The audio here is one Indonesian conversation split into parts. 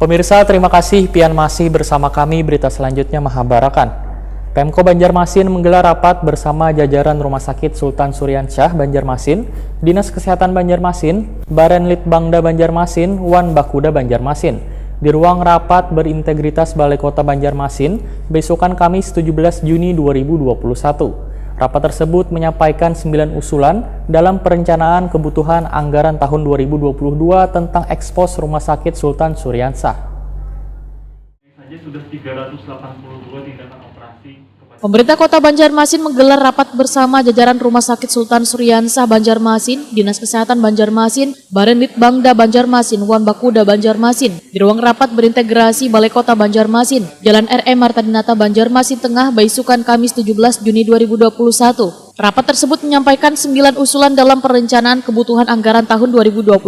Pemirsa, terima kasih pian masih bersama kami. Berita selanjutnya Mahabarakan. Pemko Banjarmasin menggelar rapat bersama jajaran Rumah Sakit Sultan Suryansyah Banjarmasin, Dinas Kesehatan Banjarmasin, Badan Litbangda Banjarmasin, Wan Bakuda Banjarmasin. Di ruang rapat berintegritas Balai Kota Banjarmasin, besokan Kamis 17 Juni 2021. Rapat tersebut menyampaikan 9 usulan dalam perencanaan kebutuhan anggaran tahun 2022 tentang ekspos Rumah Sakit Sultan Suryansyah. Saja sudah 382 tindakan operasi. Pemerintah Kota Banjarmasin menggelar rapat bersama jajaran Rumah Sakit Sultan Suryansyah Banjarmasin, Dinas Kesehatan Banjarmasin, Badan Litbangda Banjarmasin, Wan Bakuda Banjarmasin. Di ruang rapat berintegrasi Balai Kota Banjarmasin, Jalan R.E. Marta Dinata Banjarmasin Tengah, Baisukan Kamis 17 Juni 2021. Rapat tersebut menyampaikan 9 usulan dalam perencanaan kebutuhan anggaran tahun 2022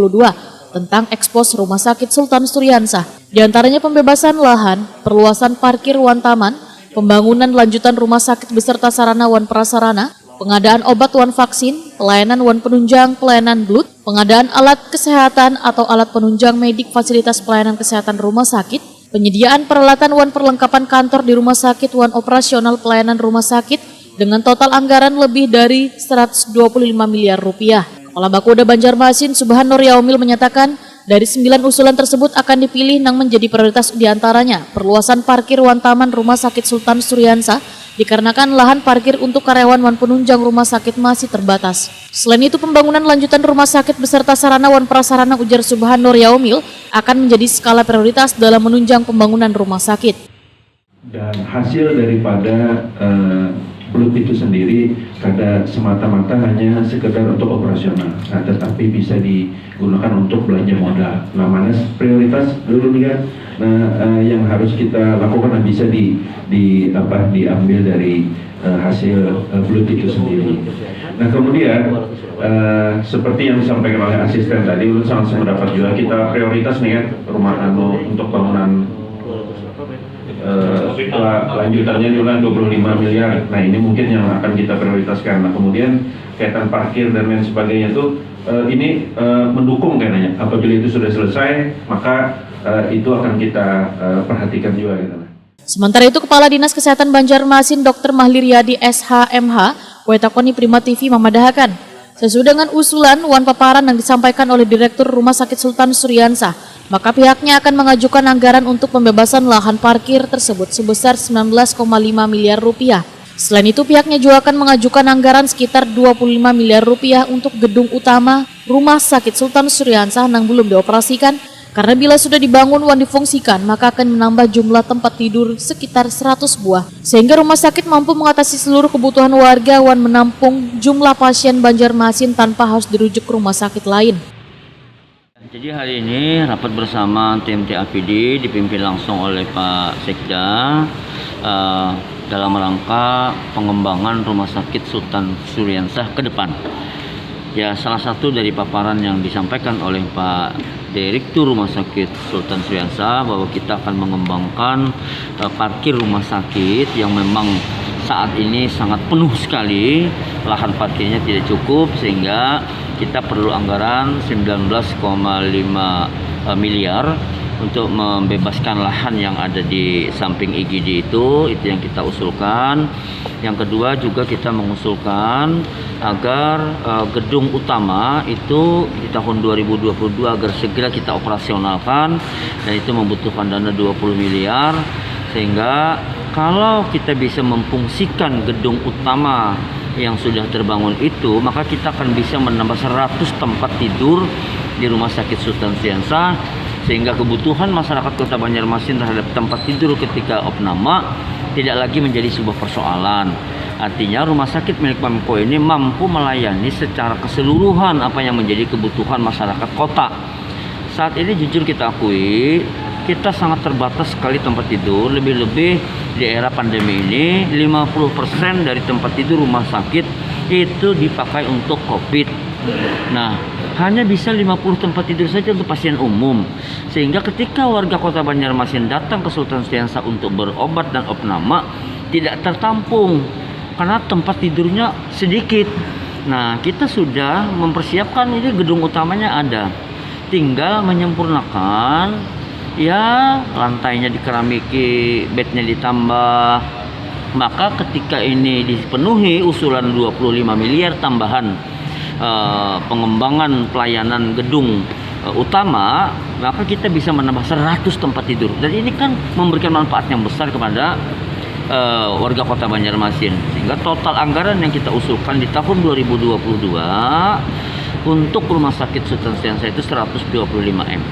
tentang ekspos Rumah Sakit Sultan Suryansyah. Di antaranya pembebasan lahan, perluasan parkir wan taman, pembangunan lanjutan rumah sakit beserta sarana wan prasarana, pengadaan obat wan vaksin, pelayanan wan penunjang, pelayanan blood, pengadaan alat kesehatan atau alat penunjang medik fasilitas pelayanan kesehatan rumah sakit, penyediaan peralatan wan perlengkapan kantor di rumah sakit wan operasional pelayanan rumah sakit dengan total anggaran lebih dari 125 miliar rupiah. Kepala Bakuda Banjarmasin Subhan Nur Yaumil menyatakan, dari 9 usulan tersebut akan dipilih yang menjadi prioritas diantaranya perluasan parkir wan taman Rumah Sakit Sultan Suryansyah dikarenakan lahan parkir untuk karyawan wan penunjang rumah sakit masih terbatas. Selain itu pembangunan lanjutan rumah sakit beserta sarana wan prasarana, ujar Subhan Nur Yaumil, akan menjadi skala prioritas dalam menunjang pembangunan rumah sakit. Dan hasil daripada blok itu sendiri kada semata-mata hanya sekedar untuk operasional, tetapi bisa digunakan untuk belanja modal. Nah, mana prioritas dulu nih kan? Nah, yang harus kita lakukan bisa diambil dari hasil blok itu sendiri. Nah, kemudian seperti yang disampaikan oleh asisten tadi, ulun sangat mendapat juga kita prioritas nih kan rumah untuk bangunan lanjutannya juga 25 miliar. Nah, ini mungkin yang akan kita prioritaskan. Nah, kemudian kaitan parkir dan lain sebagainya itu ini mendukung kayaknya. Apabila itu sudah selesai, maka itu akan kita perhatikan juga gitu. Sementara itu Kepala Dinas Kesehatan Banjarmasin Dr. Mahliryadi SHMH Wetakoni Prima TV memadahkan, sesuai dengan usulan wan paparan yang disampaikan oleh Direktur Rumah Sakit Sultan Suryansyah, maka pihaknya akan mengajukan anggaran untuk pembebasan lahan parkir tersebut sebesar 19,5 miliar rupiah. Selain itu pihaknya juga akan mengajukan anggaran sekitar 25 miliar rupiah untuk gedung utama Rumah Sakit Sultan Suryansyah yang belum dioperasikan, karena bila sudah dibangun wan difungsikan maka akan menambah jumlah tempat tidur sekitar 100 buah, sehingga rumah sakit mampu mengatasi seluruh kebutuhan warga wan menampung jumlah pasien Banjarmasin tanpa harus dirujuk ke rumah sakit lain. Jadi hari ini rapat bersama tim TAPD dipimpin langsung oleh Pak Sekda dalam rangka pengembangan Rumah Sakit Sultan Suryansyah ke depan. Ya, salah satu dari paparan yang disampaikan oleh Pak Direktur Rumah Sakit Sultan Suryansyah bahwa kita akan mengembangkan parkir rumah sakit yang memang saat ini sangat penuh sekali, lahan parkirnya tidak cukup, sehingga kita perlu anggaran 19,5 miliar untuk membebaskan lahan yang ada di samping IGD itu yang kita usulkan. Yang kedua juga kita mengusulkan agar gedung utama itu di tahun 2022 agar segera kita operasionalkan, dan itu membutuhkan dana 20 miliar, sehingga kalau kita bisa memfungsikan gedung utama yang sudah terbangun itu, maka kita akan bisa menambah 100 tempat tidur di Rumah Sakit Sultan Suryansyah, sehingga kebutuhan masyarakat Kota Banjarmasin terhadap tempat tidur ketika opname tidak lagi menjadi sebuah persoalan. Artinya rumah sakit milik Pemko ini mampu melayani secara keseluruhan apa yang menjadi kebutuhan masyarakat kota. Saat ini jujur kita akui, kita sangat terbatas sekali tempat tidur, lebih-lebih di era pandemi ini 50% dari tempat tidur rumah sakit itu dipakai untuk COVID. Nah, hanya bisa 50 tempat tidur saja untuk pasien umum, sehingga ketika warga Kota Banjarmasin datang ke Sultan Suryansyah untuk berobat dan opname tidak tertampung karena tempat tidurnya sedikit. Nah, kita sudah mempersiapkan, ini gedung utamanya ada, tinggal menyempurnakan ya lantainya dikeramiki, bednya ditambah. Maka ketika ini dipenuhi usulan 25 miliar tambahan pengembangan pelayanan gedung utama, maka kita bisa menambah 100 tempat tidur. Dan ini kan memberikan manfaat yang besar kepada warga Kota Banjarmasin. Sehingga total anggaran yang kita usulkan di tahun 2022 untuk Rumah Sakit Sultan Syariah itu 125 M.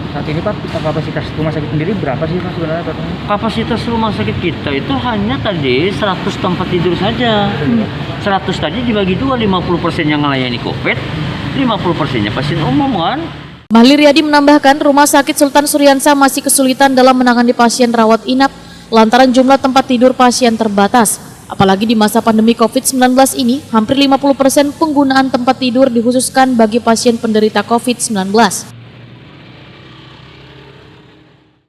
Saat ini Pak, kapasitas rumah sakit sendiri berapa sih Pak sebenarnya Pak? Kapasitas rumah sakit kita itu hanya tadi 100 tempat tidur saja. 100 tadi dibagi dua, 50% yang melayani COVID, 50%-nya pasien umum kan. Mahli Riyadi menambahkan Rumah Sakit Sultan Suryansah masih kesulitan dalam menangani pasien rawat inap lantaran jumlah tempat tidur pasien terbatas. Apalagi di masa pandemi COVID-19 ini, hampir 50% penggunaan tempat tidur dikhususkan bagi pasien penderita COVID-19.